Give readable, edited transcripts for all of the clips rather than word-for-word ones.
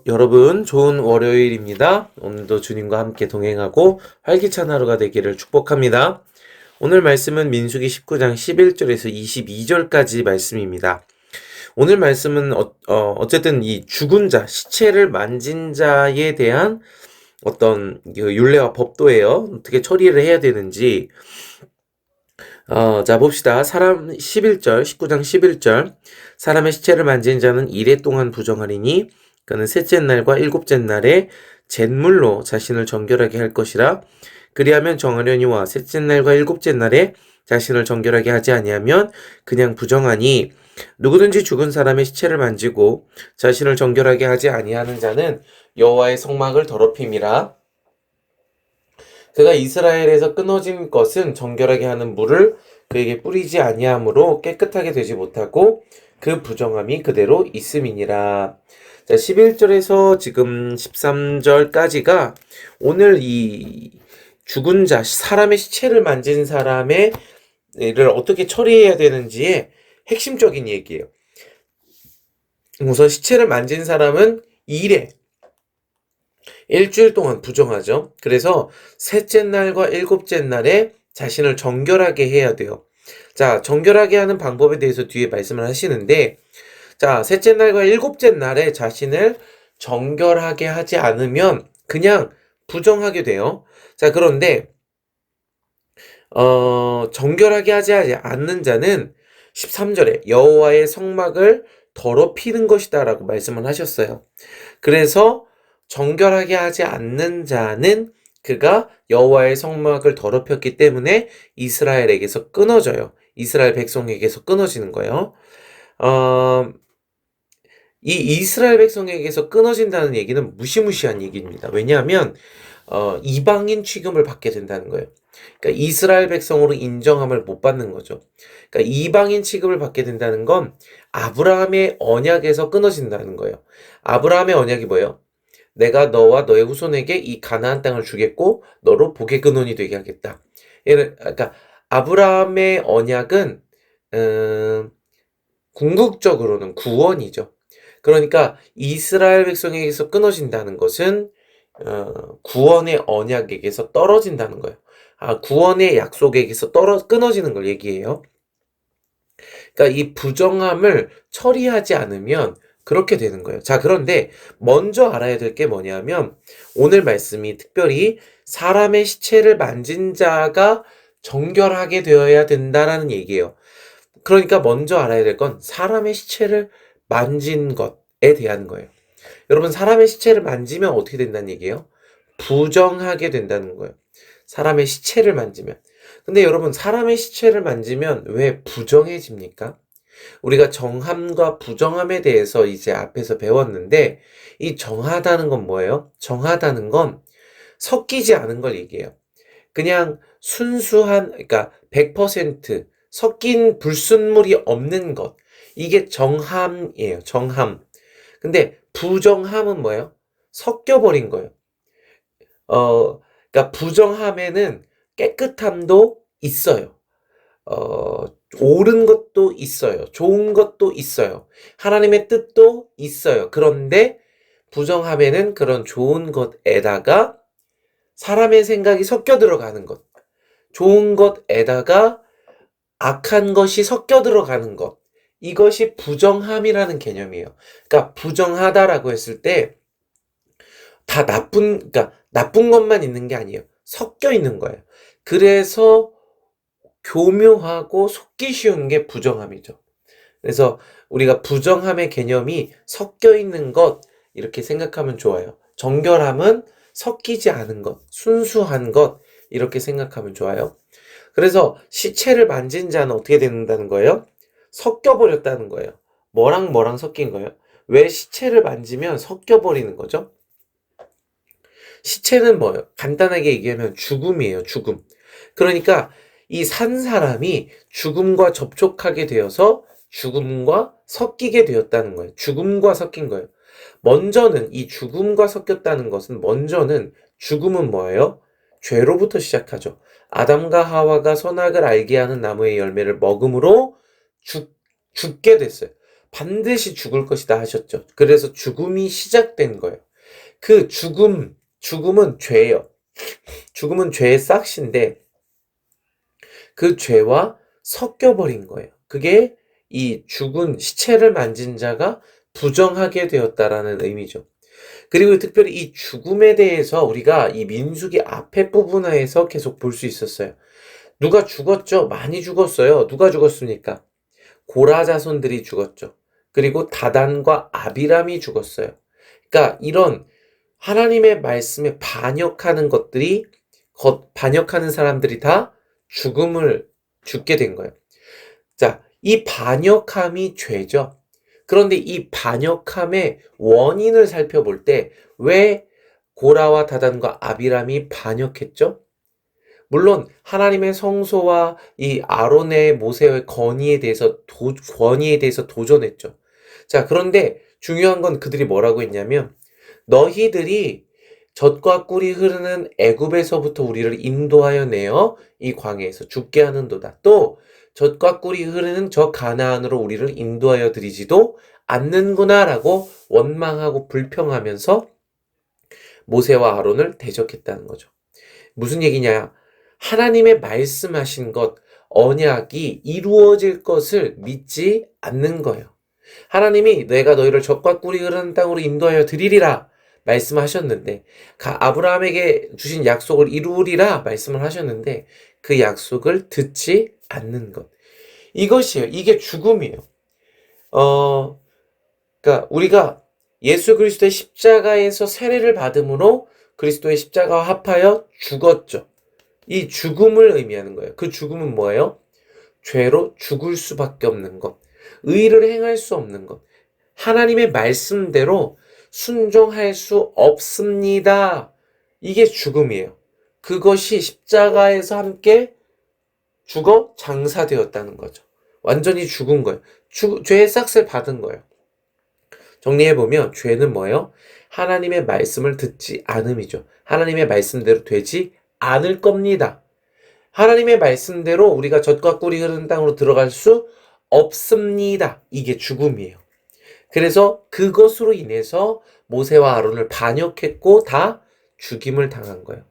여러분, 좋은 월요일입니다. 오늘도 주님과 함께 동행하고 활기찬 하루가 되기를 축복합니다. 오늘 말씀은 민수기 19장 11절에서 22절까지 말씀입니다. 오늘 말씀은 어쨌든 이 죽은 자, 시체를 만진 자에 대한 어떤 율례와 법도예요. 어떻게 처리를 해야 되는지. 자, 봅시다. 19장 11절. 사람의 시체를 만진 자는 이레 동안 부정하리니 그는 셋째 날과 일곱째 날에 잿물로 자신을 정결하게 할 것이라. 그리하면 정하려니와 셋째 날과 일곱째 날에 자신을 정결하게 하지 아니하면 그냥 부정하니, 누구든지 죽은 사람의 시체를 만지고 자신을 정결하게 하지 아니하는 자는 여호와의 성막을 더럽힘이라. 그가 이스라엘에서 끊어진 것은 정결하게 하는 물을 그에게 뿌리지 아니하므로 깨끗하게 되지 못하고 그 부정함이 그대로 있음이니라. 자, 11절에서 지금 13절까지가 오늘 이 죽은 자, 사람의 시체를 만진 사람의 를 어떻게 처리해야 되는지의 핵심적인 얘기예요. 우선 시체를 만진 사람은 일에 일주일 동안 부정하죠. 그래서 셋째 날과 일곱째 날에 자신을 정결하게 해야 돼요. 자, 정결하게 하는 방법에 대해서 뒤에 말씀을 하시는데, 자, 셋째 날과 일곱째 날에 자신을 정결하게 하지 않으면 그냥 부정하게 돼요. 자, 그런데 정결하게 하지 않는 자는 13절에 여호와의 성막을 더럽히는 것이다 라고 말씀을 하셨어요. 그래서 정결하게 하지 않는 자는 그가 여호와의 성막을 더럽혔기 때문에 이스라엘에게서 끊어져요. 이스라엘 백성에게서 끊어지는 거예요. 이 이스라엘 백성에게서 끊어진다는 얘기는 무시무시한 얘기입니다. 왜냐하면 이방인 취급을 받게 된다는 거예요. 그러니까 이스라엘 백성으로 인정함을 못 받는 거죠. 그러니까 이방인 취급을 받게 된다는 건 아브라함의 언약에서 끊어진다는 거예요. 아브라함의 언약이 뭐예요? 내가 너와 너의 후손에게 이 가나안 땅을 주겠고 너로 복의 근원이 되게 하겠다. 그러니까 아브라함의 언약은 궁극적으로는 구원이죠. 그러니까 이스라엘 백성에게서 끊어진다는 것은 구원의 언약에게서 떨어진다는 거예요. 구원의 약속에게서 끊어지는 걸 얘기해요. 그러니까 이 부정함을 처리하지 않으면 그렇게 되는 거예요. 자, 그런데 먼저 알아야 될 게 뭐냐면 오늘 말씀이 특별히 사람의 시체를 만진 자가 정결하게 되어야 된다라는 얘기예요. 그러니까 먼저 알아야 될 건 사람의 시체를 만진 것에 대한 거예요. 여러분, 사람의 시체를 만지면 어떻게 된다는 얘기예요? 부정하게 된다는 거예요. 사람의 시체를 만지면. 근데 여러분, 사람의 시체를 만지면 왜 부정해집니까? 우리가 정함과 부정함에 대해서 이제 앞에서 배웠는데, 이 정하다는 건 뭐예요? 정하다는 건 섞이지 않은 걸 얘기해요. 그냥 순수한, 그러니까 100% 섞인 불순물이 없는 것. 이게 정함이에요. 정함. 근데 부정함은 뭐예요? 섞여버린 거예요. 그러니까 부정함에는 깨끗함도 있어요. 옳은 것도 있어요. 좋은 것도 있어요. 하나님의 뜻도 있어요. 그런데 부정함에는 그런 좋은 것에다가 사람의 생각이 섞여 들어가는 것, 좋은 것에다가 악한 것이 섞여 들어가는 것, 이것이 부정함이라는 개념이에요. 그러니까 부정하다라고 했을 때 다 그러니까 나쁜 것만 있는 게 아니에요. 섞여 있는 거예요. 그래서 교묘하고 속기 쉬운 게 부정함이죠. 그래서 우리가 부정함의 개념이 섞여 있는 것, 이렇게 생각하면 좋아요. 정결함은 섞이지 않은 것, 순수한 것, 이렇게 생각하면 좋아요. 그래서 시체를 만진 자는 어떻게 된다는 거예요? 섞여버렸다는 거예요. 뭐랑 뭐랑 섞인 거예요? 왜 시체를 만지면 섞여버리는 거죠? 시체는 뭐예요? 간단하게 얘기하면 죽음이에요, 죽음. 그러니까 이 산 사람이 죽음과 접촉하게 되어서 죽음과 섞이게 되었다는 거예요. 죽음과 섞인 거예요. 먼저는 이 죽음과 섞였다는 것은 먼저는 죽음은 뭐예요? 죄로부터 시작하죠. 아담과 하와가 선악을 알게 하는 나무의 열매를 먹음으로 죽게 됐어요. 반드시 죽을 것이다 하셨죠. 그래서 죽음이 시작된 거예요. 그 죽음은 죄예요. 죽음은 죄의 싹시인데 그 죄와 섞여버린 거예요. 그게 이 죽은 시체를 만진 자가 부정하게 되었다라는 의미죠. 그리고 특별히 이 죽음에 대해서 우리가 이 민수기 앞에 부분에서 계속 볼 수 있었어요. 누가 죽었죠? 많이 죽었어요. 누가 죽었습니까? 고라 자손들이 죽었죠. 그리고 다단과 아비람이 죽었어요. 그러니까 이런 하나님의 말씀에 반역하는 것들이 반역하는 사람들이 다 죽게 된 거예요. 자, 이 반역함이 죄죠. 그런데 이 반역함의 원인을 살펴볼 때 왜 고라와 다단과 아비람이 반역했죠? 물론 하나님의 성소와 이 아론의 모세의 권위에 대해서 도전했죠. 자, 그런데 중요한 건 그들이 뭐라고 했냐면 너희들이 젖과 꿀이 흐르는 애굽에서부터 우리를 인도하여 내어 이 광야에서 죽게 하는도다. 또 젖과 꿀이 흐르는 저 가나안으로 우리를 인도하여 드리지도 않는구나라고 원망하고 불평하면서 모세와 아론을 대적했다는 거죠. 무슨 얘기냐? 하나님의 말씀하신 것, 언약이 이루어질 것을 믿지 않는 거예요. 하나님이 내가 너희를 젖과 꿀이 흐르는 땅으로 인도하여 드리리라 말씀하셨는데 아브라함에게 주신 약속을 이루리라 말씀을 하셨는데 그 약속을 듣지 않는 것. 이것이에요. 이게 죽음이에요. 그러니까 우리가 예수 그리스도의 십자가에서 세례를 받음으로 그리스도의 십자가와 합하여 죽었죠. 이 죽음을 의미하는 거예요. 그 죽음은 뭐예요? 죄로 죽을 수밖에 없는 것. 의를 행할 수 없는 것. 하나님의 말씀대로 순종할 수 없습니다. 이게 죽음이에요. 그것이 십자가에서 함께 죽어 장사되었다는 거죠. 완전히 죽은 거예요. 죄의 싹을 받은 거예요. 정리해보면 죄는 뭐예요? 하나님의 말씀을 듣지 않음이죠. 하나님의 말씀대로 되지 않을 겁니다. 하나님의 말씀대로 우리가 젖과 꿀이 흐르는 땅으로 들어갈 수 없습니다. 이게 죽음이에요. 그래서 그것으로 인해서 모세와 아론을 반역했고 다 죽임을 당한 거예요.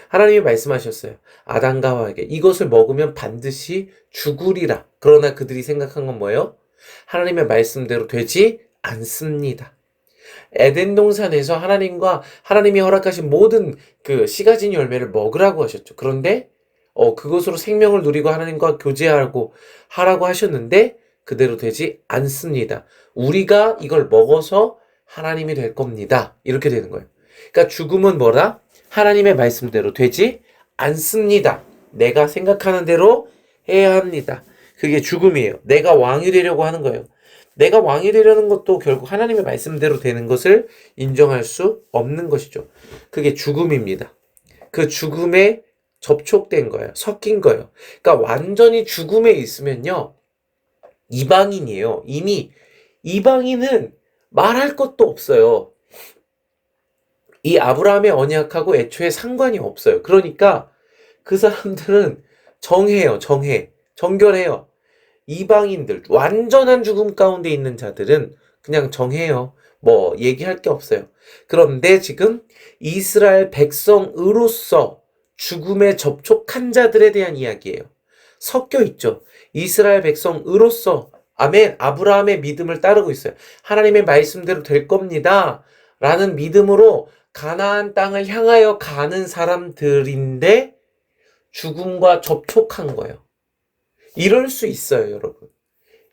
하나님이 말씀하셨어요. 아담과 하와에게 이것을 먹으면 반드시 죽으리라. 그러나 그들이 생각한 건 뭐예요? 하나님의 말씀대로 되지 않습니다. 에덴 동산에서 하나님이 허락하신 모든 그 씨가진 열매를 먹으라고 하셨죠. 그런데 그것으로 생명을 누리고 하나님과 교제하고 하라고 하셨는데 그대로 되지 않습니다. 우리가 이걸 먹어서 하나님이 될 겁니다. 이렇게 되는 거예요. 그러니까 죽음은 뭐라? 하나님의 말씀대로 되지 않습니다. 내가 생각하는 대로 해야 합니다. 그게 죽음이에요. 내가 왕이 되려고 하는 거예요. 내가 왕이 되려는 것도 결국 하나님의 말씀대로 되는 것을 인정할 수 없는 것이죠. 그게 죽음입니다. 그 죽음에 접촉된 거예요. 섞인 거예요. 그러니까 완전히 죽음에 있으면요. 이방인이에요. 이미 이방인은 말할 것도 없어요. 이 아브라함의 언약하고 애초에 상관이 없어요. 그러니까 그 사람들은 정결해요. 이방인들, 완전한 죽음 가운데 있는 자들은 그냥 정해요. 뭐 얘기할 게 없어요. 그런데 지금 이스라엘 백성으로서 죽음에 접촉한 자들에 대한 이야기예요. 섞여 있죠. 이스라엘 백성으로서 아멘, 아브라함의 믿음을 따르고 있어요. 하나님의 말씀대로 될 겁니다. 라는 믿음으로 가나안 땅을 향하여 가는 사람들인데 죽음과 접촉한 거예요. 이럴 수 있어요, 여러분.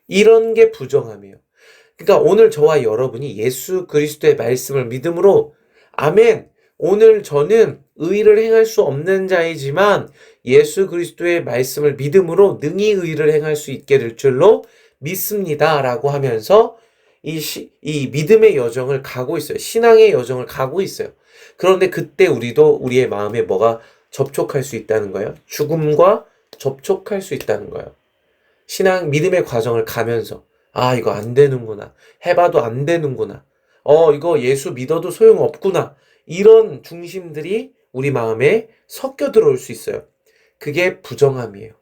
이런 게 부정함이에요. 그러니까 오늘 저와 여러분이 예수 그리스도의 말씀을 믿음으로 아멘, 오늘 저는 의를 행할 수 없는 자이지만 예수 그리스도의 말씀을 믿음으로 능히 의를 행할 수 있게 될 줄로 믿습니다. 라고 하면서 이 믿음의 여정을 가고 있어요. 신앙의 여정을 가고 있어요. 그런데 그때 우리의 마음에 뭐가 접촉할 수 있다는 거예요. 죽음과 접촉할 수 있다는 거예요. 믿음의 과정을 가면서 이거 안 되는구나. 해봐도 안 되는구나. 이거 예수 믿어도 소용없구나. 이런 중심들이 우리 마음에 섞여 들어올 수 있어요. 그게 부정함이에요.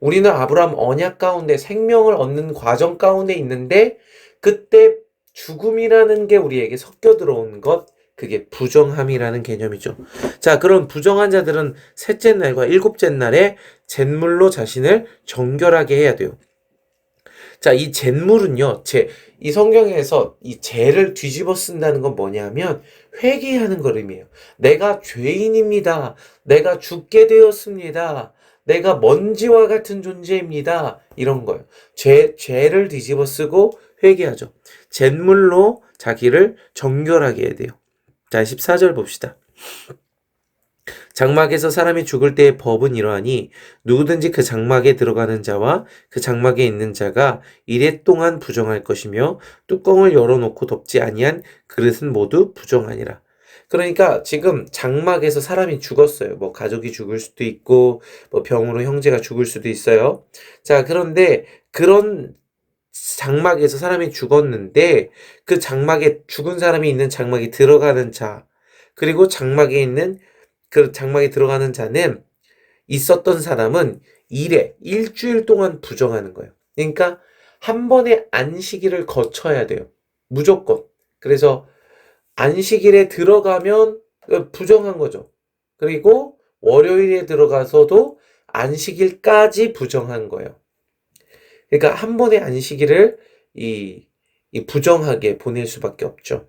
우리는 아브라함 언약 가운데 생명을 얻는 과정 가운데 있는데 그때 죽음이라는 게 우리에게 섞여 들어온 것, 그게 부정함이라는 개념이죠. 자, 그럼 부정한 자들은 셋째 날과 일곱째 날에 잿물로 자신을 정결하게 해야 돼요. 자, 이 잿물은요, 이 성경에서 이 죄를 뒤집어 쓴다는 건 뭐냐면 회개하는 걸 의미해요. 내가 죄인입니다. 내가 죽게 되었습니다. 내가 먼지와 같은 존재입니다. 이런 거예요. 죄를 뒤집어 쓰고 회개하죠. 잿물로 자기를 정결하게 해야 돼요. 자, 14절 봅시다. 장막에서 사람이 죽을 때의 법은 이러하니 누구든지 그 장막에 들어가는 자와 그 장막에 있는 자가 이레 동안 부정할 것이며 뚜껑을 열어놓고 덮지 아니한 그릇은 모두 부정하니라. 그러니까 지금 장막에서 사람이 죽었어요. 뭐 가족이 죽을 수도 있고 뭐 병으로 형제가 죽을 수도 있어요. 자, 그런데 그런 장막에서 사람이 죽었는데 그 장막에 죽은 사람이 있는 장막에 들어가는 자, 그리고 장막에 있는 그 장막에 들어가는 자는 있었던 사람은 일주일 동안 부정하는 거예요. 그러니까 한 번의 안식일을 거쳐야 돼요. 무조건. 그래서 안식일에 들어가면 부정한 거죠. 그리고 월요일에 들어가서도 안식일까지 부정한 거예요. 그러니까 한 번의 안식일을 이 부정하게 보낼 수밖에 없죠.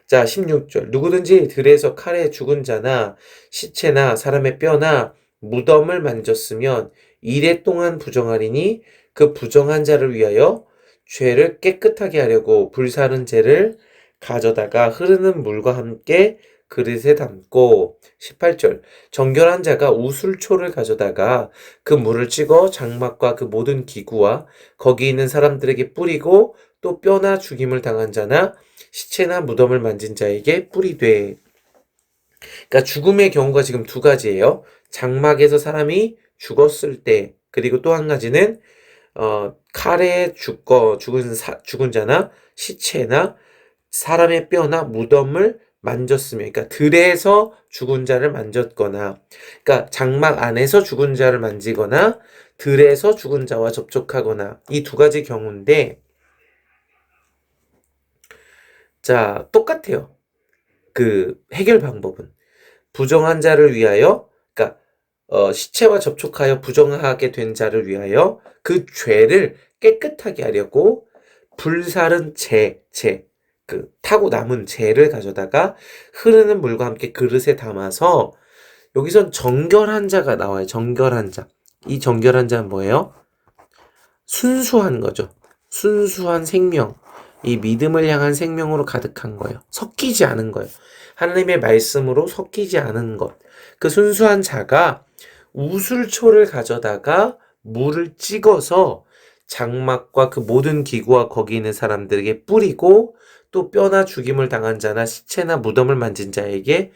자, 16절. 누구든지 들에서 칼에 죽은 자나 시체나 사람의 뼈나 무덤을 만졌으면 이레 동안 부정하리니 그 부정한 자를 위하여 죄를 깨끗하게 하려고 불사른 재를 가져다가 흐르는 물과 함께 그릇에 담고 18절. 정결한 자가 우술초를 가져다가 그 물을 찍어 장막과 그 모든 기구와 거기 있는 사람들에게 뿌리고 또 뼈나 죽임을 당한 자나 시체나 무덤을 만진 자에게 뿌리되. 그러니까 죽음의 경우가 지금 두 가지예요. 장막에서 사람이 죽었을 때, 그리고 또 한 가지는 칼에 죽은 자나 시체나 사람의 뼈나 무덤을 만졌으면, 그러니까 들에서 죽은 자를 만졌거나, 그러니까 장막 안에서 죽은 자를 만지거나 들에서 죽은 자와 접촉하거나, 이 두 가지 경우인데, 자, 똑같아요. 그 해결 방법은 부정한 자를 위하여, 그러니까 시체와 접촉하여 부정하게 된 자를 위하여 그 죄를 깨끗하게 하려고 불사른 그 타고 남은 재를 가져다가 흐르는 물과 함께 그릇에 담아서, 여기선 정결한 자가 나와요. 정결한 자. 이 정결한 자는 뭐예요? 순수한 거죠. 순수한 생명. 이 믿음을 향한 생명으로 가득한 거예요. 섞이지 않은 거예요. 하나님의 말씀으로 섞이지 않은 것. 그 순수한 자가 우술초를 가져다가 물을 찍어서 장막과 그 모든 기구와 거기 있는 사람들에게 뿌리고 또 뼈나 죽임을 당한 자나 시체나 무덤을 만진 자에게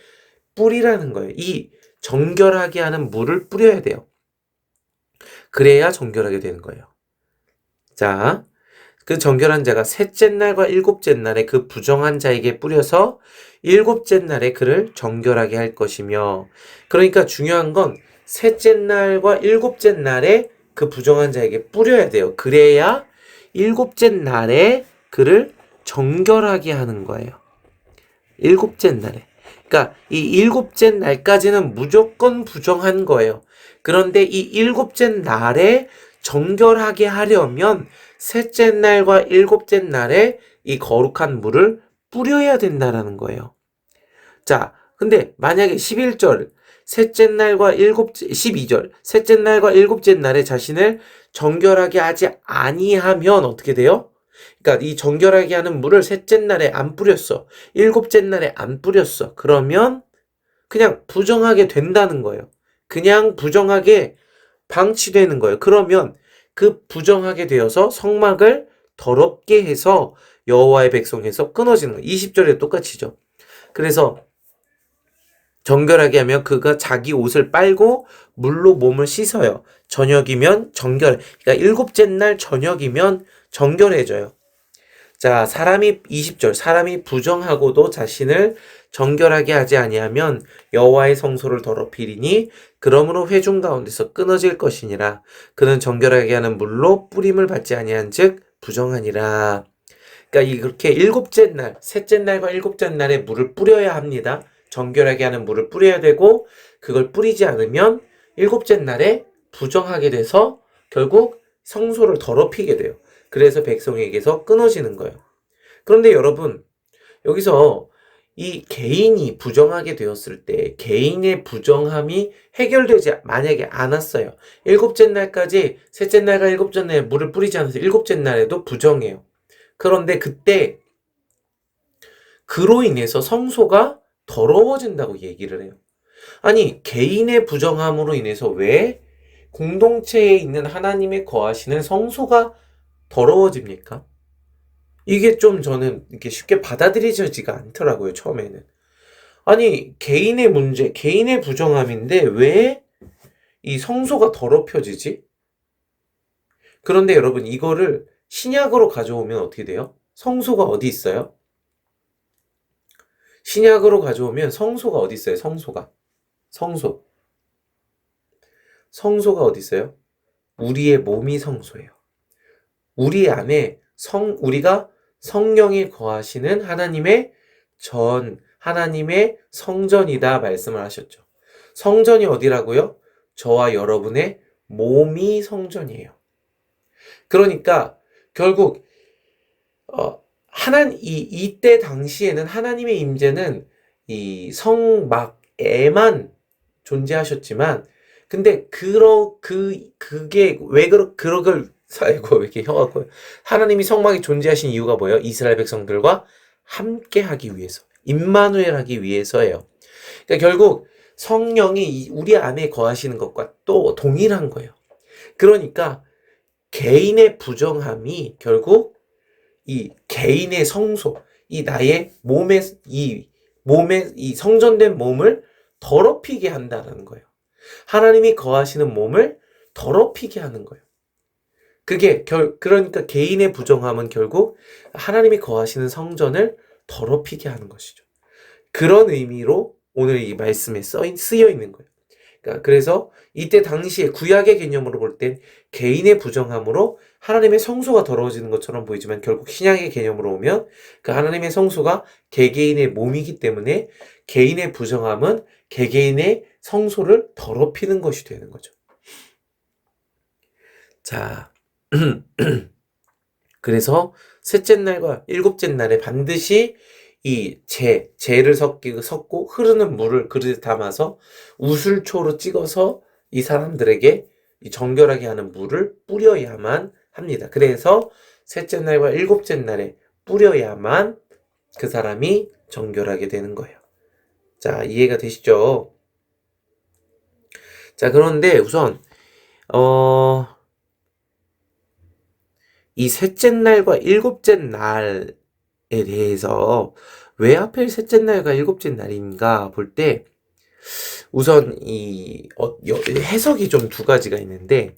뿌리라는 거예요. 이 정결하게 하는 물을 뿌려야 돼요. 그래야 정결하게 되는 거예요. 자, 그 정결한 자가 셋째 날과 일곱째 날에 그 부정한 자에게 뿌려서 일곱째 날에 그를 정결하게 할 것이며, 그러니까 중요한 건 셋째 날과 일곱째 날에 그 부정한 자에게 뿌려야 돼요. 그래야 일곱째 날에 그를 정결하게 하는 거예요. 일곱째 날에. 그러니까 이 일곱째 날까지는 무조건 부정한 거예요. 그런데 이 일곱째 날에 정결하게 하려면 셋째 날과 일곱째 날에 이 거룩한 물을 뿌려야 된다라는 거예요. 자, 근데 만약에 11절, 셋째 날과 12절, 셋째 날과 일곱째 날에 자신을 정결하게 하지 아니하면 어떻게 돼요? 그러니까 이 정결하게 하는 물을 셋째 날에 안 뿌렸어. 일곱째 날에 안 뿌렸어. 그러면 그냥 부정하게 된다는 거예요. 그냥 부정하게 방치되는 거예요. 그러면 그 부정하게 되어서 성막을 더럽게 해서 여호와의 백성에서 끊어지는 거예요. 20절에 똑같이죠. 그래서 정결하게 하면 그가 자기 옷을 빨고 물로 몸을 씻어요. 저녁이면 그러니까 일곱째 날 저녁이면 정결해져요. 자, 20절, 사람이 부정하고도 자신을 정결하게 하지 아니하면 여호와의 성소를 더럽히리니 그러므로 회중 가운데서 끊어질 것이니라. 그는 정결하게 하는 물로 뿌림을 받지 아니한즉 부정하니라. 그러니까 이렇게 일곱째 날, 셋째 날과 일곱째 날에 물을 뿌려야 합니다. 정결하게 하는 물을 뿌려야 되고 그걸 뿌리지 않으면 일곱째 날에 부정하게 돼서 결국 성소를 더럽히게 돼요. 그래서 백성에게서 끊어지는 거예요. 그런데 여러분, 여기서 이 개인이 부정하게 되었을 때 개인의 부정함이 해결되지 만약에 않았어요. 일곱째 날까지 셋째 날과 일곱째 날에 물을 뿌리지 않아서 일곱째 날에도 부정해요. 그런데 그때 그로 인해서 성소가 더러워진다고 얘기를 해요. 아니, 개인의 부정함으로 인해서 왜 공동체에 있는 하나님의 거하시는 성소가 더러워집니까? 이게 좀 저는 이렇게 쉽게 받아들여지지가 않더라고요, 처음에는. 아니, 개인의 문제, 개인의 부정함인데 왜 이 성소가 더럽혀지지? 그런데 여러분, 이거를 신약으로 가져오면 어떻게 돼요? 성소가 어디 있어요? 신약으로 가져오면 성소가 어디 있어요? 성소가. 성소. 성소가 어디 있어요? 우리의 몸이 성소예요. 우리 안에 우리가 성령이 거하시는 하나님의 성전이다 말씀을 하셨죠. 성전이 어디라고요? 저와 여러분의 몸이 성전이에요. 그러니까 결국 이때 당시에는 하나님의 임재는 이 성막에만 존재하셨지만, 근데 그게 왜 그걸 아이고 왜 이렇게 혀가 커요. 하나님이 성막에 존재하신 이유가 뭐예요? 이스라엘 백성들과 함께 하기 위해서, 임마누엘 하기 위해서예요. 그러니까 결국 성령이 우리 안에 거하시는 것과 또 동일한 거예요. 그러니까 개인의 부정함이 결국 이 개인의 성소, 이 나의 몸의 이 성전된 몸을 더럽히게 한다는 거예요. 하나님이 거하시는 몸을 더럽히게 하는 거예요. 그러니까 개인의 부정함은 결국 하나님이 거하시는 성전을 더럽히게 하는 것이죠. 그런 의미로 오늘 이 말씀에 쓰여 있는 거예요. 그러니까 그래서 이때 당시에 구약의 개념으로 볼 땐 개인의 부정함으로 하나님의 성소가 더러워지는 것처럼 보이지만, 결국 신약의 개념으로 오면 그 하나님의 성소가 개개인의 몸이기 때문에 개인의 부정함은 개개인의 성소를 더럽히는 것이 되는 거죠. 자, 그래서 셋째 날과 일곱째 날에 반드시 이 재를 섞고 흐르는 물을 그릇에 담아서 우슬초로 찍어서 이 사람들에게 이 정결하게 하는 물을 뿌려야만 합니다. 그래서 셋째 날과 일곱째 날에 뿌려야만 그 사람이 정결하게 되는 거예요. 자, 이해가 되시죠? 자, 그런데 우선 이 셋째 날과 일곱째 날에 대해서 왜 하필 셋째 날과 일곱째 날인가 볼 때 우선 해석이 좀 두 가지가 있는데,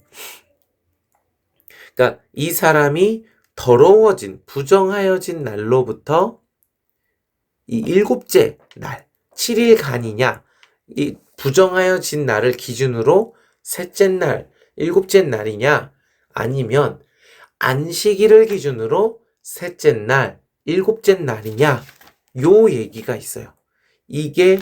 그러니까 이 사람이 부정하여진 날로부터 이 일곱째 날, 7일간이냐, 이 부정하여진 날을 기준으로 셋째 날, 일곱째 날이냐, 아니면 안식일을 기준으로 셋째 날, 일곱째 날이냐, 요 얘기가 있어요. 이게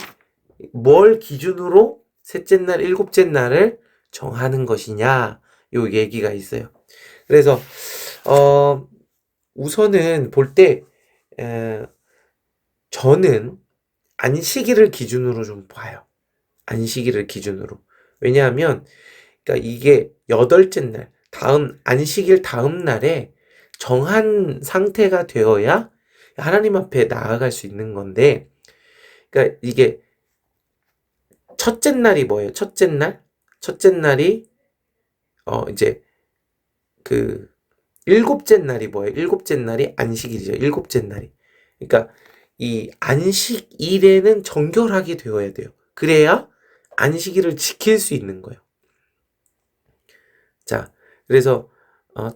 뭘 기준으로 셋째 날, 일곱째 날을 정하는 것이냐, 요 얘기가 있어요. 그래서 우선은 볼 때 저는 안식일을 기준으로 좀 봐요. 안식일을 기준으로. 왜냐하면 그러니까 이게 여덟째 날, 안식일 다음 날에 정한 상태가 되어야 하나님 앞에 나아갈 수 있는 건데, 그러니까 이게 첫째 날이 뭐예요? 첫째 날이 이제 일곱째 날이 뭐예요? 일곱째 날이 안식일이죠. 일곱째 날이. 그러니까 이 안식일에는 정결하게 되어야 돼요. 그래야 안식일을 지킬 수 있는 거예요. 자, 그래서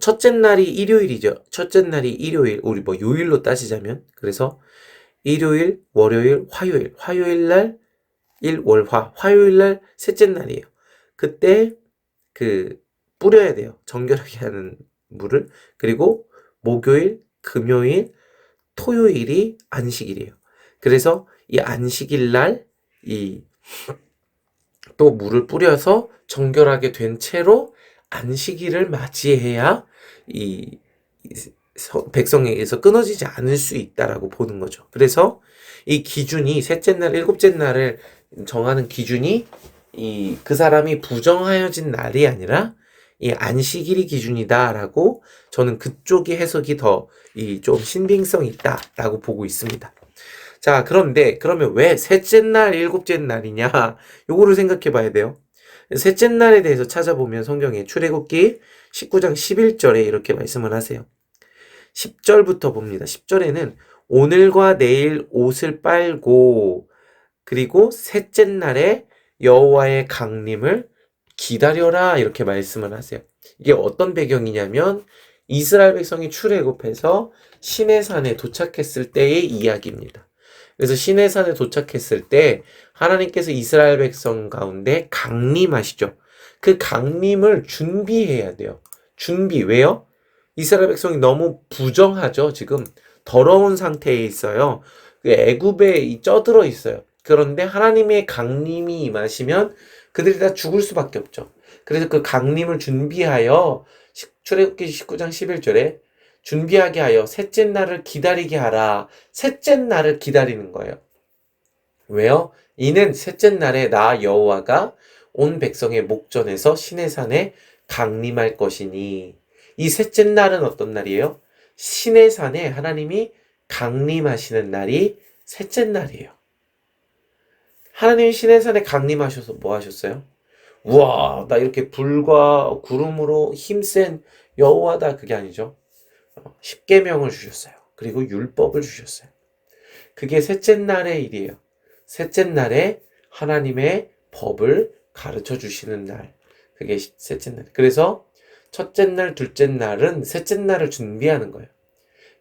첫째 날이 일요일이죠. 첫째 날이 일요일, 우리 요일로 따지자면. 그래서 일요일, 월요일, 화요일, 화요일 날 일월화, 화요일 날 셋째 날이에요. 그때 그 뿌려야 돼요. 정결하게 하는 물을. 그리고 목요일, 금요일, 토요일이 안식일이에요. 그래서 이 안식일 날 이 또 물을 뿌려서 정결하게 된 채로 안식일을 맞이해야 이 백성에게서 끊어지지 않을 수 있다라고 보는 거죠. 그래서 이 기준이 셋째 날, 일곱째 날을 정하는 기준이 그 사람이 부정하여진 날이 아니라 이 안식일이 기준이다라고 저는 그쪽의 해석이 더 좀 신빙성이 있다라고 보고 있습니다. 자, 그런데 그러면 왜 셋째 날, 일곱째 날이냐? 요거를 생각해 봐야 돼요. 셋째 날에 대해서 찾아보면 성경에 출애굽기 19장 11절에 이렇게 말씀을 하세요. 10절부터 봅니다. 10절에는 오늘과 내일 옷을 빨고 그리고 셋째 날에 여호와의 강림을 기다려라 이렇게 말씀을 하세요. 이게 어떤 배경이냐면 이스라엘 백성이 출애굽해서 시내산에 도착했을 때의 이야기입니다. 그래서 시내산에 도착했을 때 하나님께서 이스라엘 백성 가운데 강림하시죠. 그 강림을 준비해야 돼요. 준비. 왜요? 이스라엘 백성이 너무 부정하죠. 지금 더러운 상태에 있어요. 애굽에 쪄들어 있어요. 그런데 하나님의 강림이 임하시면 그들이 다 죽을 수밖에 없죠. 그래서 그 강림을 준비하여 출애굽기 19장 11절에 준비하게 하여 셋째 날을 기다리게 하라. 셋째 날을 기다리는 거예요. 왜요? 이는 셋째 날에 나 여호와가 온 백성의 목전에서 시내산에 강림할 것이니. 이 셋째 날은 어떤 날이에요? 시내산에 하나님이 강림하시는 날이 셋째 날이에요. 하나님이 시내산에 강림하셔서 뭐 하셨어요? 우와, 나 이렇게 불과 구름으로 힘센 여호와다. 그게 아니죠. 십계명을 주셨어요. 그리고 율법을 주셨어요. 그게 셋째 날의 일이에요. 셋째 날에 하나님의 법을 가르쳐 주시는 날. 그게 셋째 날. 그래서 첫째 날, 둘째 날은 셋째 날을 준비하는 거예요.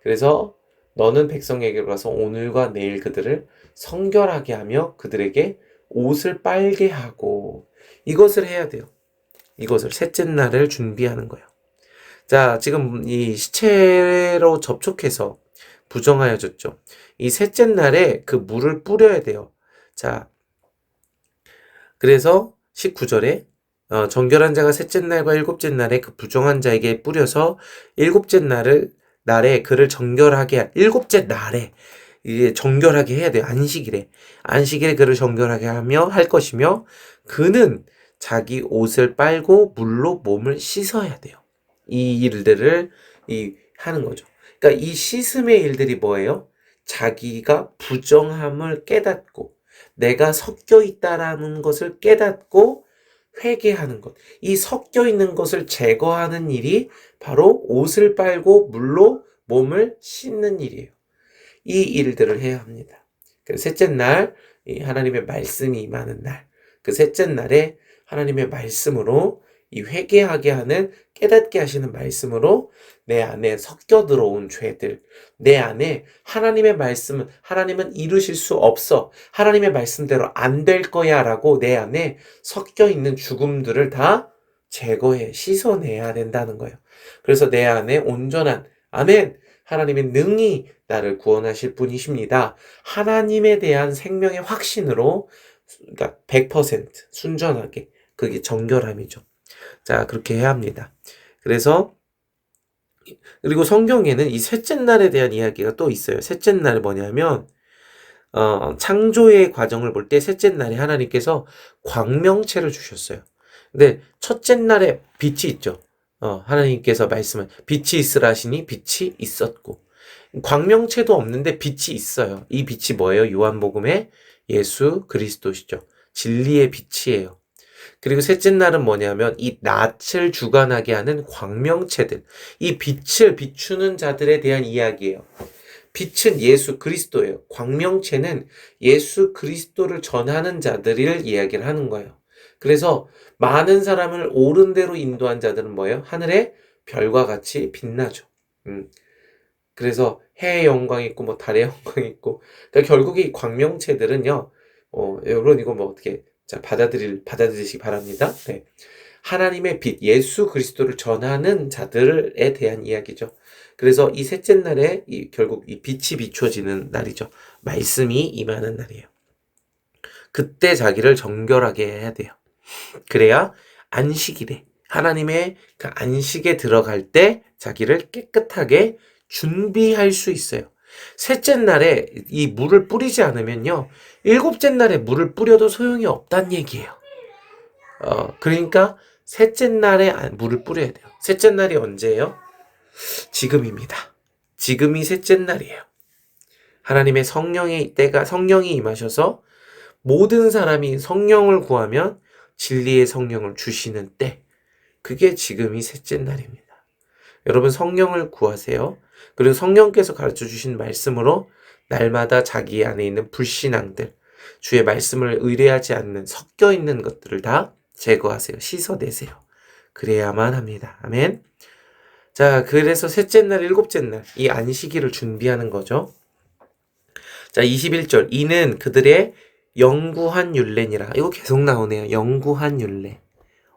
그래서 너는 백성에게로 가서 오늘과 내일 그들을 성결하게 하며 그들에게 옷을 빨게 하고 이것을 해야 돼요. 이것을 셋째 날을 준비하는 거예요. 자, 지금 이 시체로 접촉해서 부정하여졌죠. 이 셋째 날에 그 물을 뿌려야 돼요. 자, 그래서 19절에 정결한 자가 셋째 날과 일곱째 날에 그 부정한 자에게 뿌려서 일곱째 날에 그를 정결하게 일곱째 날에 이제 정결하게 해야 돼요. 안식일에 그를 정결하게 하며 할 것이며 그는 자기 옷을 빨고 물로 몸을 씻어야 돼요. 이 일들을 하는 거죠. 그러니까 이 씻음의 일들이 뭐예요? 자기가 부정함을 깨닫고 내가 섞여 있다라는 것을 깨닫고 회개하는 것. 이 섞여 있는 것을 제거하는 일이 바로 옷을 빨고 물로 몸을 씻는 일이에요. 이 일들을 해야 합니다. 그래서 셋째 날 하나님의 말씀이 임하는 날. 그 셋째 날에 하나님의 말씀으로 이 회개하게 하는 깨닫게 하시는 말씀으로 내 안에 섞여 들어온 죄들, 내 안에 하나님의 말씀은 하나님은 이루실 수 없어. 하나님의 말씀대로 안 될 거야 라고 내 안에 섞여 있는 죽음들을 다 제거해 씻어내야 된다는 거예요. 그래서 내 안에 온전한 아멘. 하나님의 능히 나를 구원하실 분이십니다. 하나님에 대한 생명의 확신으로 그러니까 100% 순전하게 그게 정결함이죠. 자, 그렇게 해야 합니다. 그리고 성경에는 이 셋째 날에 대한 이야기가 또 있어요. 셋째 날이 뭐냐면, 창조의 과정을 볼 때 셋째 날에 하나님께서 광명체를 주셨어요. 근데 첫째 날에 빛이 있죠. 하나님께서 말씀은 빛이 있으라 하시니 빛이 있었고. 광명체도 없는데 빛이 있어요. 이 빛이 뭐예요? 요한복음에 예수 그리스도시죠. 진리의 빛이에요. 그리고 셋째 날은 뭐냐면 이 낯을 주관하게 하는 광명체들, 이 빛을 비추는 자들에 대한 이야기예요. 빛은 예수 그리스도예요. 광명체는 예수 그리스도를 전하는 자들을 이야기를 하는 거예요. 그래서 많은 사람을 옳은 대로 인도한 자들은 뭐예요? 하늘의 별과 같이 빛나죠. 그래서 해의 영광이 있고 뭐 달의 영광이 있고, 그러니까 결국에 이 광명체들은요. 여러분 이거 뭐 어떻게 자 받아들이시기 바랍니다. 네. 하나님의 빛, 예수 그리스도를 전하는 자들에 대한 이야기죠. 그래서 이 셋째 날에 결국 이 빛이 비춰지는 날이죠. 말씀이 임하는 날이에요. 그때 자기를 정결하게 해야 돼요. 그래야 안식일에 하나님의 그 안식에 들어갈 때 자기를 깨끗하게 준비할 수 있어요. 셋째 날에 이 물을 뿌리지 않으면요, 일곱째 날에 물을 뿌려도 소용이 없다는 얘기예요. 그러니까 셋째 날에 물을 뿌려야 돼요. 셋째 날이 언제예요? 지금입니다. 지금이 셋째 날이에요. 하나님의 성령이 임하셔서 모든 사람이 성령을 구하면 진리의 성령을 주시는 때, 그게 지금이 셋째 날입니다. 여러분 성령을 구하세요. 그리고 성령께서 가르쳐 주신 말씀으로 날마다 자기 안에 있는 불신앙들, 주의 말씀을 의뢰하지 않는 섞여 있는 것들을 다 제거하세요. 씻어내세요. 그래야만 합니다. 아멘. 자, 그래서 셋째 날, 일곱째 날, 이 안식일을 준비하는 거죠. 자, 21절. 이는 그들의 영구한 율례니라. 이거 계속 나오네요. 영구한 율례.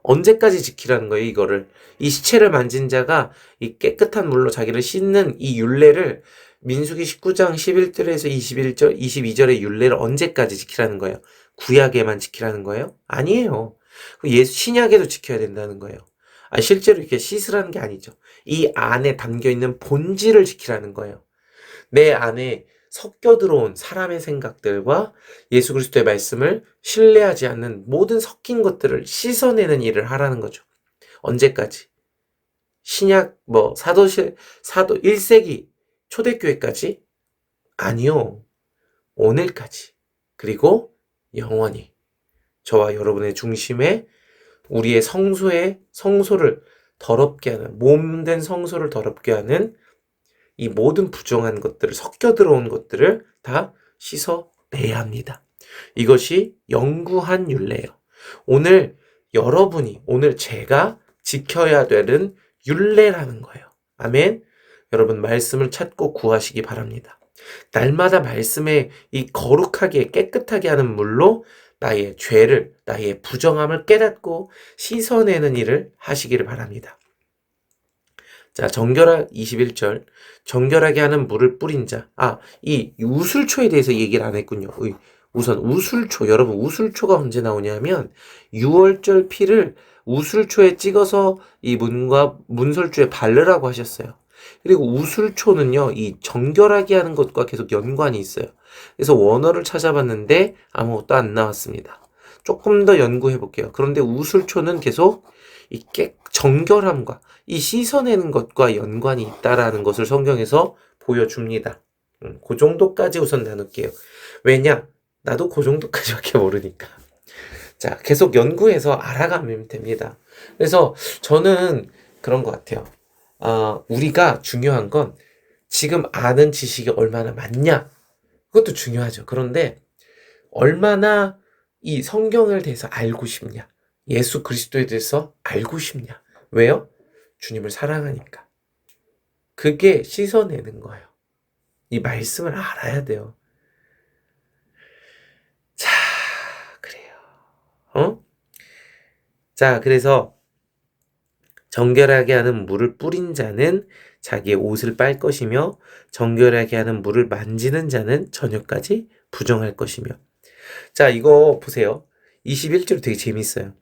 언제까지 지키라는 거예요, 이거를. 이 시체를 만진 자가 이 깨끗한 물로 자기를 씻는 이 율례를 민수기 19장 11절에서 22절의 율례를 언제까지 지키라는 거예요? 구약에만 지키라는 거예요? 아니에요. 신약에도 지켜야 된다는 거예요. 실제로 이렇게 씻으라는 게 아니죠. 이 안에 담겨 있는 본질을 지키라는 거예요. 내 안에 섞여 들어온 사람의 생각들과 예수 그리스도의 말씀을 신뢰하지 않는 모든 섞인 것들을 씻어내는 일을 하라는 거죠. 언제까지? 신약 사도 1세기 초대교회까지? 아니요. 오늘까지. 그리고 영원히 저와 여러분의 중심에 우리의 성소를 더럽게 하는, 몸된 성소를 더럽게 하는 이 모든 부정한 것들을, 섞여 들어온 것들을 다 씻어내야 합니다. 이것이 영구한 율례예요. 오늘 제가 지켜야 되는 율례라는 거예요. 아멘. 여러분 말씀을 찾고 구하시기 바랍니다. 날마다 말씀에 이 거룩하게 깨끗하게 하는 물로 나의 죄를, 나의 부정함을 깨닫고 씻어내는 일을 하시기를 바랍니다. 자, 21절. 정결하게 하는 물을 뿌린 자. 이 우슬초에 대해서 얘기를 안 했군요. 우선 우슬초. 여러분 우슬초가 언제 나오냐면 6월절 피를 우슬초에 찍어서 이 문설주에 바르라고 하셨어요. 그리고 우슬초는요, 이 정결하게 하는 것과 계속 연관이 있어요. 그래서 원어를 찾아봤는데 아무것도 안 나왔습니다. 조금 더 연구해 볼게요. 그런데 우슬초는 계속 이 정결함과 이 씻어내는 것과 연관이 있다라는 것을 성경에서 보여줍니다. 그 정도까지 우선 나눌게요. 왜냐? 나도 그 정도까지밖에 모르니까. 자, 계속 연구해서 알아가면 됩니다. 그래서 저는 그런 것 같아요. 우리가 중요한 건 지금 아는 지식이 얼마나 많냐? 그것도 중요하죠. 그런데 얼마나 이 성경을 대해서 알고 싶냐? 예수 그리스도에 대해서 알고 싶냐? 왜요? 주님을 사랑하니까. 그게 씻어내는 거예요. 이 말씀을 알아야 돼요. 자, 그래요. 자, 그래서 정결하게 하는 물을 뿌린 자는 자기의 옷을 빨 것이며 정결하게 하는 물을 만지는 자는 저녁까지 부정할 것이며. 자, 이거 보세요. 21절 되게 재밌어요.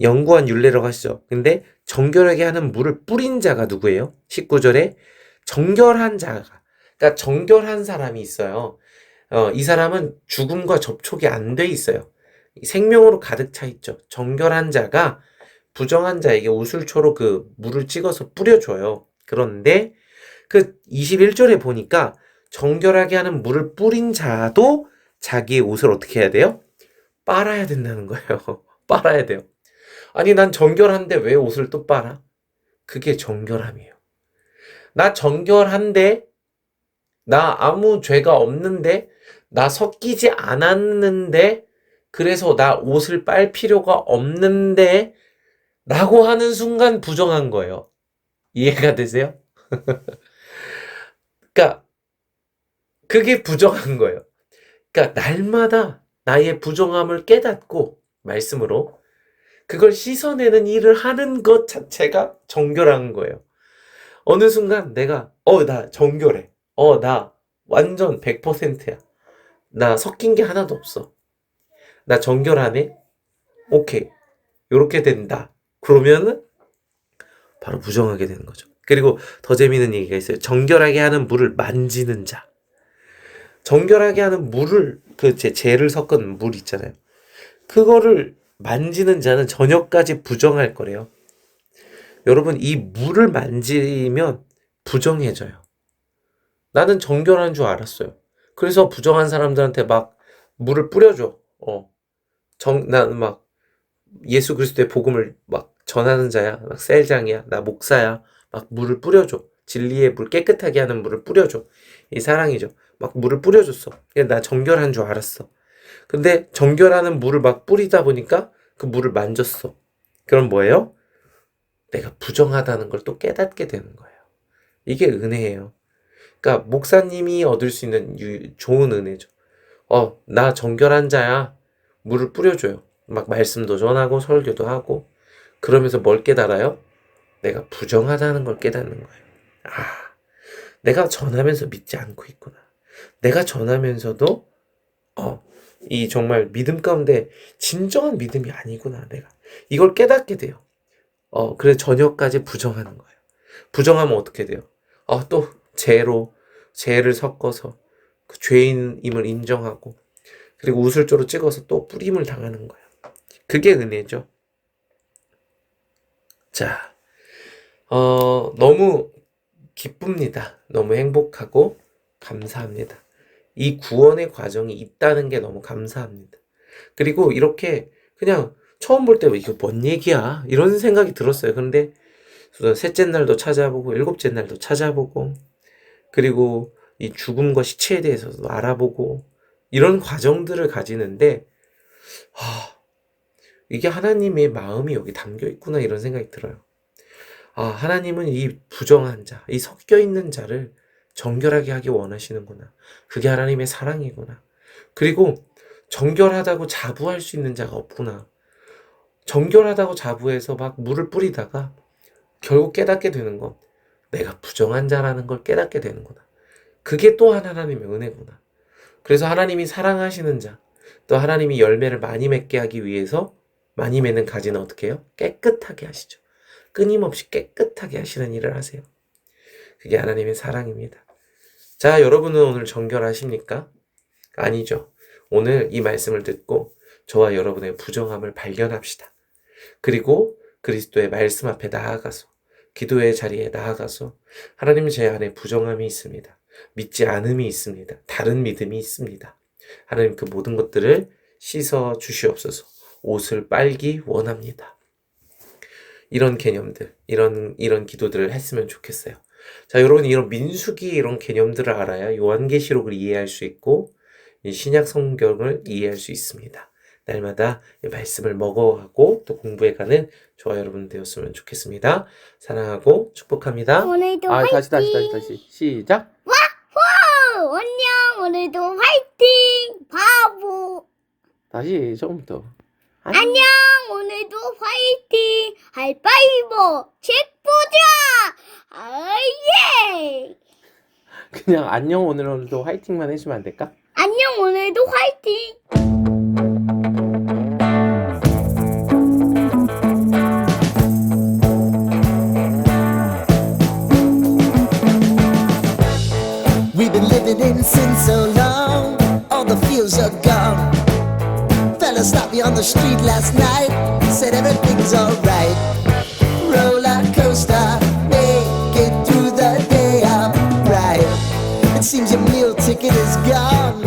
영구한 율례라고 하시죠. 근데 정결하게 하는 물을 뿌린 자가 누구예요? 19절에 정결한 자가, 그러니까 정결한 사람이 있어요. 이 사람은 죽음과 접촉이 안 돼 있어요. 생명으로 가득 차 있죠. 정결한 자가 부정한 자에게 우슬초로 그 물을 찍어서 뿌려줘요. 그런데 그 21절에 보니까 정결하게 하는 물을 뿌린 자도 자기의 옷을 어떻게 해야 돼요? 빨아야 된다는 거예요. 빨아야 돼요. 아니, 난 정결한데 왜 옷을 또 빨아? 그게 정결함이에요. 나 정결한데, 나 아무 죄가 없는데, 나 섞이지 않았는데, 그래서 나 옷을 빨 필요가 없는데, 라고 하는 순간 부정한 거예요. 이해가 되세요? 그러니까 그게 부정한 거예요. 그러니까 날마다 나의 부정함을 깨닫고 말씀으로 그걸 씻어내는 일을 하는 것 자체가 정결한 거예요. 어느 순간 내가 나 정결해. 나 완전 100%야. 나 섞인 게 하나도 없어. 나 정결하네. 오케이. 요렇게 된다. 그러면은 바로 부정하게 되는 거죠. 그리고 더 재미있는 얘기가 있어요. 정결하게 하는 물을 만지는 자. 정결하게 하는 물을 재를 섞은 물 있잖아요. 그거를 만지는 자는 저녁까지 부정할 거래요. 여러분, 이 물을 만지면 부정해져요. 나는 정결한 줄 알았어요. 그래서 부정한 사람들한테 막 물을 뿌려줘. 나는 막 예수 그리스도의 복음을 막 전하는 자야. 막 셀장이야. 나 목사야. 막 물을 뿌려줘. 진리의 물, 깨끗하게 하는 물을 뿌려줘. 이 사랑이죠. 막 물을 뿌려줬어. 나 정결한 줄 알았어. 근데 정결하는 물을 막 뿌리다 보니까 그 물을 만졌어. 그럼 뭐예요? 내가 부정하다는 걸 또 깨닫게 되는 거예요. 이게 은혜예요. 그러니까 목사님이 얻을 수 있는 좋은 은혜죠. 나 정결한 자야. 물을 뿌려줘요. 막 말씀도 전하고 설교도 하고. 그러면서 뭘 깨달아요? 내가 부정하다는 걸 깨닫는 거예요. 내가 전하면서 믿지 않고 있구나. 내가 전하면서도 이 정말 믿음 가운데 진정한 믿음이 아니구나. 내가 이걸 깨닫게 돼요. 그래서 저녁까지 부정하는 거예요. 부정하면 어떻게 돼요? 또 죄를 섞어서 그 죄인임을 인정하고 그리고 우슬조로 찍어서 또 뿌림을 당하는 거예요. 그게 은혜죠. 자, 너무 기쁩니다. 너무 행복하고 감사합니다. 이 구원의 과정이 있다는 게 너무 감사합니다. 그리고 이렇게 그냥 처음 볼 때 이거 뭔 얘기야? 이런 생각이 들었어요. 그런데 셋째 날도 찾아보고 일곱째 날도 찾아보고 그리고 이 죽음과 시체에 대해서도 알아보고 이런 과정들을 가지는데 이게 하나님의 마음이 여기 담겨 있구나 이런 생각이 들어요. 하나님은 이 부정한 자, 이 섞여 있는 자를 정결하게 하기 원하시는구나. 그게 하나님의 사랑이구나. 그리고 정결하다고 자부할 수 있는 자가 없구나. 정결하다고 자부해서 막 물을 뿌리다가 결국 깨닫게 되는 건 내가 부정한 자라는 걸 깨닫게 되는구나. 그게 또한 하나님의 은혜구나. 그래서 하나님이 사랑하시는 자, 또 하나님이 열매를 많이 맺게 하기 위해서 많이 맺는 가지는 어떻게 해요? 깨끗하게 하시죠. 끊임없이 깨끗하게 하시는 일을 하세요. 그게 하나님의 사랑입니다. 자, 여러분은 오늘 정결하십니까? 아니죠. 오늘 이 말씀을 듣고 저와 여러분의 부정함을 발견합시다. 그리고 그리스도의 말씀 앞에 나아가서 기도의 자리에 나아가서 하나님, 제 안에 부정함이 있습니다. 믿지 않음이 있습니다. 다른 믿음이 있습니다. 하나님, 그 모든 것들을 씻어 주시옵소서. 옷을 빨기 원합니다. 이런 개념들, 이런 기도들을 했으면 좋겠어요. 자, 여러분, 이런 민수기 이런 개념들을 알아야 요한계시록을 이해할 수 있고 이 신약 성경을 이해할 수 있습니다. 날마다 이 말씀을 먹어가고 또 공부해가는 저와 여러분 되었으면 좋겠습니다. 사랑하고 축복합니다. 오늘도 다시 시작. 와호! 안녕. 오늘도 화이팅. 바보. 다시 처음부터. 안녕. 오늘도 화이팅. 하이파이브. 책 보자. 예. 그냥 안녕 오늘도 화이팅만 해주면 안 될까? 안녕. 오늘도 화이팅. We've been living in sin so long, all the feels are gone. Fella stopped me on the street last night, said everything's alright. Roller coaster, make it through the day, I'm right. It seems your meal ticket is gone.